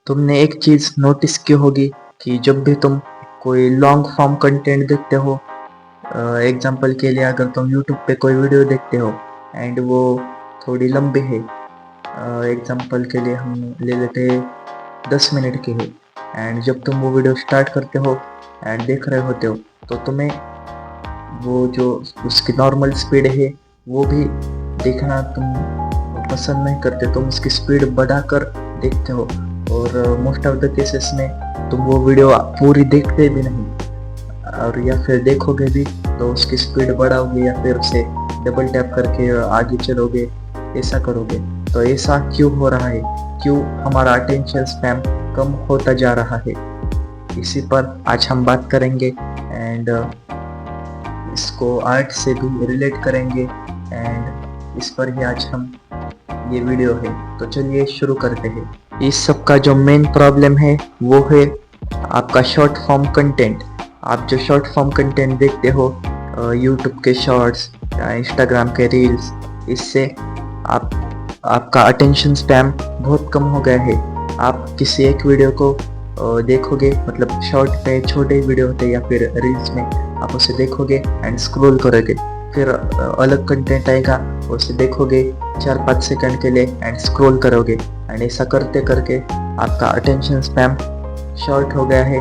तुमने एक चीज़ नोटिस की होगी कि जब भी तुम कोई लॉन्ग फॉर्म कंटेंट देखते हो, एग्जांपल के लिए अगर तुम यूट्यूब पे कोई वीडियो देखते हो एंड वो थोड़ी लंबी है, एग्जांपल के लिए हम ले लेते 10 मिनट की है, एंड जब तुम वो वीडियो स्टार्ट करते हो एंड देख रहे होते हो तो तुम्हें वो जो उसकी नॉर्मल स्पीड है वो भी देखना तुम पसंद नहीं करते, तुम उसकी स्पीड बढ़ाकर देखते हो। और मोस्ट ऑफ द केसेस में तुम वो वीडियो पूरी देखते भी नहीं, और या फिर देखोगे भी तो उसकी स्पीड बढ़ाओगे या फिर उसे डबल टैप करके आगे चलोगे, ऐसा करोगे। तो ऐसा क्यों हो रहा है, क्यों हमारा अटेंशन स्पैम कम होता जा रहा है, इसी पर आज हम बात करेंगे एंड इसको आर्ट से भी रिलेट करेंगे एंड इस पर ही आज हम ये वीडियो है। तो चलिए शुरू करते हैं। इस सब का जो मेन प्रॉब्लम है वो है आपका शॉर्ट फॉर्म कंटेंट। आप जो शॉर्ट फॉर्म कंटेंट देखते हो, यूट्यूब के शॉर्ट्स या इंस्टाग्राम के रील्स, इससे आपका अटेंशन स्पैम बहुत कम हो गया है। आप किसी एक वीडियो को देखोगे, मतलब शॉर्ट पे छोटे वीडियो होते हैं या फिर रील्स में, आप उसे देखोगे एंड स्क्रॉल करोगे, फिर अलग कंटेंट आएगा, उसे देखोगे 4-5 सेकंड के लिए एंड स्क्रॉल करोगे, एंड ऐसा करते करके आपका अटेंशन स्पैम शॉर्ट हो गया है।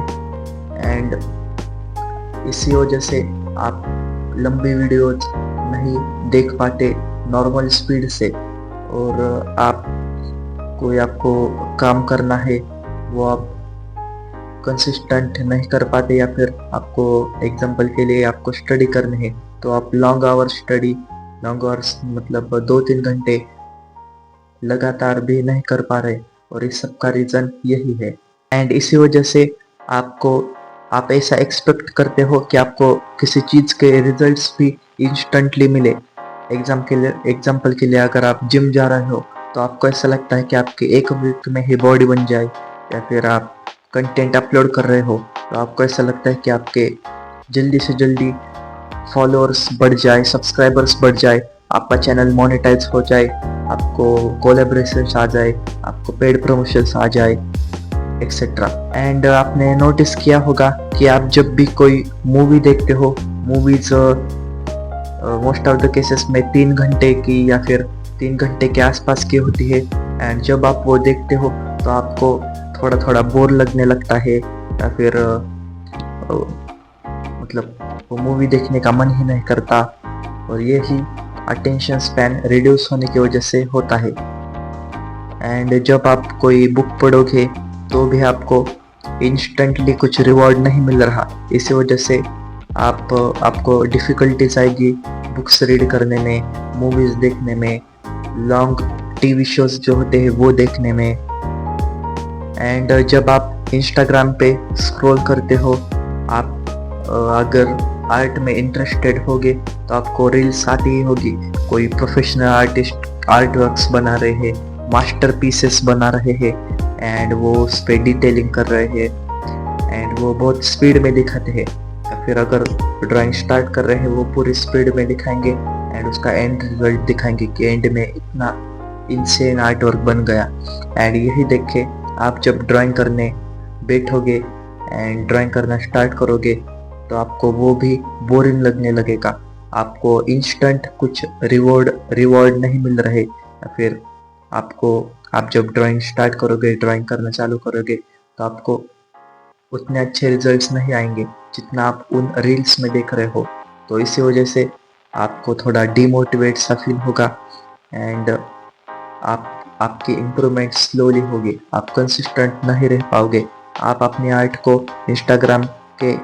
एंड इसी वजह से आप लंबी वीडियोज नहीं देख पाते नॉर्मल स्पीड से, और आपको काम करना है वो आप कंसिस्टेंट नहीं कर पाते, या फिर आपको एग्जांपल के लिए आपको स्टडी करनी है तो आप लॉन्ग आवर्स मतलब 2-3 घंटे लगातार भी नहीं कर पा रहे, और इस सब का रीज़न यही है। एंड इसी वजह से आप ऐसा एक्सपेक्ट करते हो कि आपको किसी चीज़ के रिजल्ट्स भी इंस्टेंटली मिले। एग्जाम्पल के लिए अगर आप जिम जा रहे हो तो आपको ऐसा लगता है कि आपके 1 वीक में ही बॉडी बन जाए, या फिर आप कंटेंट अपलोड कर रहे हो तो आपको ऐसा लगता है कि आपके जल्दी से जल्दी फॉलोअर्स बढ़ जाए, सब्सक्राइबर्स बढ़ जाए, आपका चैनल मोनेटाइज हो जाए, आपको कोलैबोरेशंस आ जाए, आपको पेड प्रमोशंस आ जाए, एक्सेट्रा। एंड आपने नोटिस किया होगा कि आप जब भी कोई मूवी देखते हो, movies most of the cases में 3 घंटे की या फिर 3 घंटे के आसपास की होती है, एंड जब आप वो देखते हो तो आपको थोड़ा थोड़ा बोर लगने लगता है, या फिर मतलब वो मूवी देखने का मन ही नहीं करता, और यही अटेंशन स्पैन रिड्यूस होने की वजह से होता है। एंड जब आप कोई बुक पढ़ोगे तो भी आपको इंस्टेंटली कुछ रिवॉर्ड नहीं मिल रहा, इसी वजह से आपको डिफ़िकल्टीज आएगी बुक्स रीड करने में, मूवीज़ देखने में, लॉन्ग टीवी शोज जो होते हैं वो देखने में। एंड जब आप इंस्टाग्राम पे स्क्रॉल करते हो, आप अगर आर्ट में इंटरेस्टेड होगे तो आपको रील्स आती ही होगी, कोई प्रोफेशनल आर्टिस्ट आर्ट वर्क्स बना रहे हैं, मास्टरपीसेस बना रहे हैं, एंड वो उस पर डिटेलिंग कर रहे हैं एंड वो बहुत स्पीड में दिखाते हैं, या फिर अगर ड्राइंग स्टार्ट कर रहे हैं वो पूरी स्पीड में दिखाएंगे एंड उसका एंड रिजल्ट दिखाएंगे कि एंड में इतना इंसेन आर्ट वर्क बन गया। एंड यही देख के आप जब ड्राइंग करने बैठोगे एंड ड्राइंग करना स्टार्ट करोगे तो आपको वो भी बोरिंग लगने लगेगा, आपको इंस्टेंट कुछ रिवॉर्ड नहीं मिल रहे, या फिर आप जब ड्राइंग स्टार्ट करोगे, ड्राइंग करना चालू करोगे तो आपको उतने अच्छे रिजल्ट्स नहीं आएंगे जितना आप उन रील्स में देख रहे हो। तो इसी वजह से आपको थोड़ा डिमोटिवेट सा फील होगा, एंड आपकी इम्प्रूवमेंट स्लोली होगी, आप कंसिस्टेंट नहीं रह पाओगे। आप अपनी आर्ट को इंस्टाग्राम के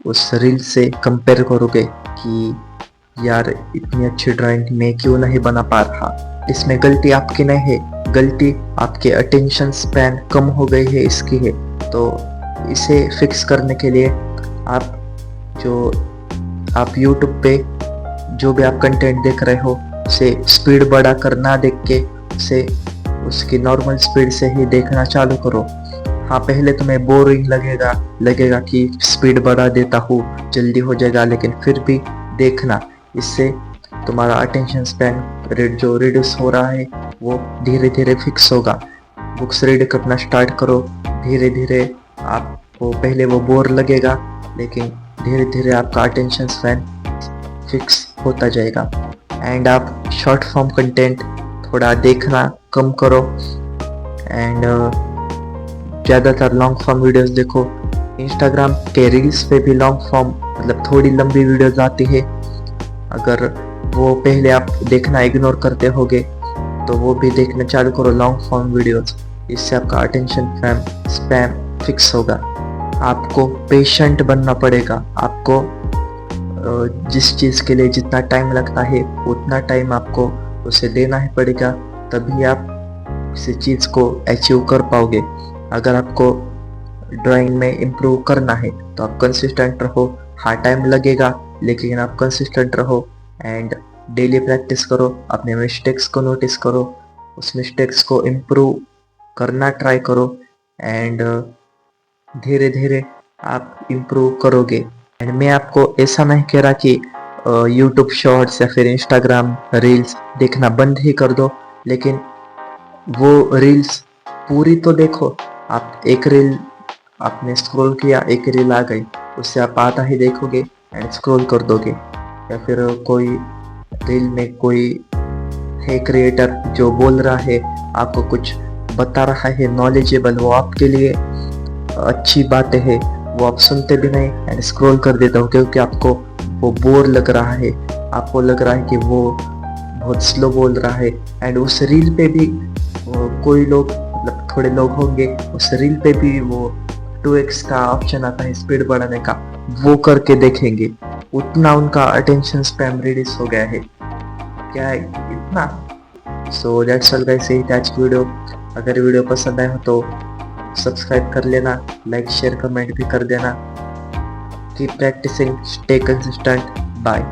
उस रील से कंपेयर करोगे कि यार इतनी अच्छी ड्राइंग मैं क्यों नहीं बना पा रहा। इसमें गलती आपकी नहीं है, गलती आपके अटेंशन स्पैन कम हो गई है इसकी है। तो इसे फिक्स करने के लिए आप यूट्यूब पे जो भी आप कंटेंट देख रहे हो उसे स्पीड बढ़ा कर ना देख के उसे उसकी नॉर्मल स्पीड से ही देखना चालू करो। हाँ, पहले तुम्हें बोरिंग लगेगा कि स्पीड बढ़ा देता हूँ जल्दी हो जाएगा, लेकिन फिर भी देखना, इससे तुम्हारा अटेंशन स्पैन जो रिड्यूस हो रहा है वो धीरे धीरे फिक्स होगा। बुक्स रीड करना स्टार्ट करो। धीरे धीरे आपको पहले वो बोर लगेगा, लेकिन धीरे धीरे आपका अटेंशन स्पैन फिक्स होता जाएगा। एंड आप शॉर्ट फॉर्म कंटेंट थोड़ा देखना कम करो एंड ज़्यादातर लॉन्ग फॉर्म वीडियोस देखो। इंस्टाग्राम के रील्स पे भी लॉन्ग फॉर्म मतलब थोड़ी लंबी वीडियोस आती है, अगर वो पहले आप देखना इग्नोर करते होगे तो वो भी देखना चालू करो लॉन्ग फॉर्म वीडियोस। इससे आपका अटेंशन स्पैम फिक्स होगा। आपको पेशेंट बनना पड़ेगा। आपको जिस चीज़ के लिए जितना टाइम लगता है उतना टाइम आपको उसे देना ही पड़ेगा, तभी आप किसी चीज़ को अचीव कर पाओगे। अगर आपको ड्राइंग में इम्प्रूव करना है तो आप कंसिस्टेंट रहो। हाँ टाइम लगेगा, लेकिन आप कंसिस्टेंट रहो एंड डेली प्रैक्टिस करो। अपने मिस्टेक्स को नोटिस करो, उस मिस्टेक्स को इम्प्रूव करना ट्राई करो एंड धीरे धीरे आप इम्प्रूव करोगे। एंड मैं आपको ऐसा नहीं कह रहा कि यूट्यूब शॉर्ट्स या फिर इंस्टाग्राम रील्स देखना बंद ही कर दो, लेकिन वो रील्स पूरी तो देखो। आप एक रील आपने स्क्रॉल किया, एक रील आ गई, उससे आप आधा ही देखोगे एंड स्क्रॉल कर दोगे। या फिर कोई रील में कोई है क्रिएटर जो बोल रहा है, आपको कुछ बता रहा है नॉलेजेबल, वो आपके लिए अच्छी बातें है, वो आप सुनते भी नहीं एंड स्क्रॉल कर देते हो, क्योंकि आपको वो बोर लग रहा है। आपको लग रहा है कि वो बहुत स्लो बोल रहा है एंड उस रील पे भी कोई लोग मतलब थोड़े लोग होंगे, उस रील पे भी वो 2x का ऑप्शन आता है स्पीड बढ़ाने का, वो करके देखेंगे। उतना उनका अटेंशन स्पैम रिड्यूस हो गया है। क्या है इतना? सो दैट्स ऑल गाइस, यही था आज की वीडियो। अगर वीडियो पसंद आए हो तो सब्सक्राइब कर लेना, लाइक शेयर कमेंट भी कर देना। Keep practising, stay consistent, bye.